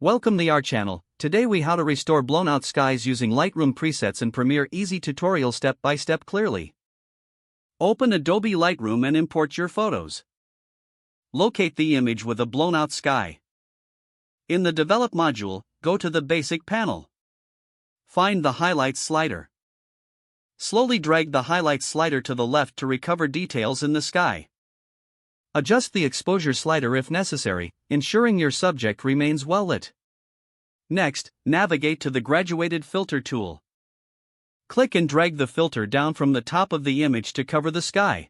Welcome to our channel. Today we how to restore blown out skies using Lightroom presets and Premiere easy tutorial step by step clearly. Open Adobe Lightroom and import your photos. Locate the image with a blown out sky. In the Develop module, go to the Basic panel. Find the Highlights slider. Slowly drag the Highlights slider to the left to recover details in the sky. Adjust the exposure slider if necessary, ensuring your subject remains well lit. Next, navigate to the Graduated Filter tool. Click and drag the filter down from the top of the image to cover the sky.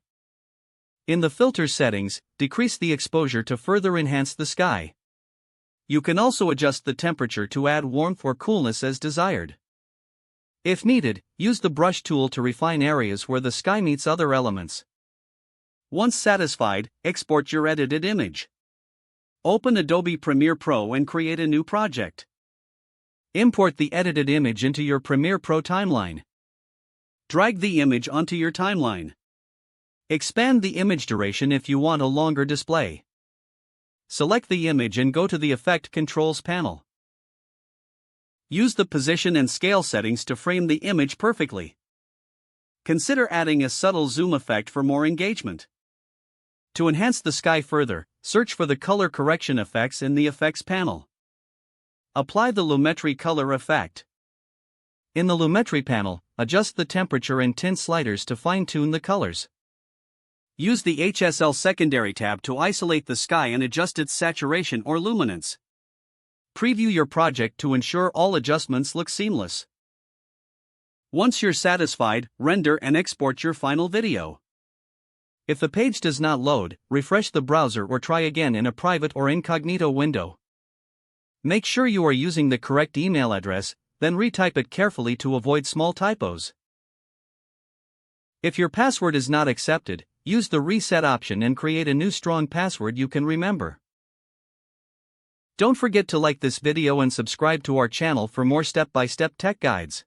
In the filter settings, decrease the exposure to further enhance the sky. You can also adjust the temperature to add warmth or coolness as desired. If needed, use the brush tool to refine areas where the sky meets other elements. Once satisfied, export your edited image. Open Adobe Premiere Pro and create a new project. Import the edited image into your Premiere Pro timeline. Drag the image onto your timeline. Expand the image duration if you want a longer display. Select the image and go to the Effect Controls panel. Use the position and scale settings to frame the image perfectly. Consider adding a subtle zoom effect for more engagement. To enhance the sky further, search for the color correction effects in the Effects panel. Apply the Lumetri color effect. In the Lumetri panel, adjust the temperature and tint sliders to fine-tune the colors. Use the HSL secondary tab to isolate the sky and adjust its saturation or luminance. Preview your project to ensure all adjustments look seamless. Once you're satisfied, render and export your final video. If the page does not load, refresh the browser or try again in a private or incognito window. Make sure you are using the correct email address, then retype it carefully to avoid small typos. If your password is not accepted, use the reset option and create a new strong password you can remember. Don't forget to like this video and subscribe to our channel for more step-by-step tech guides.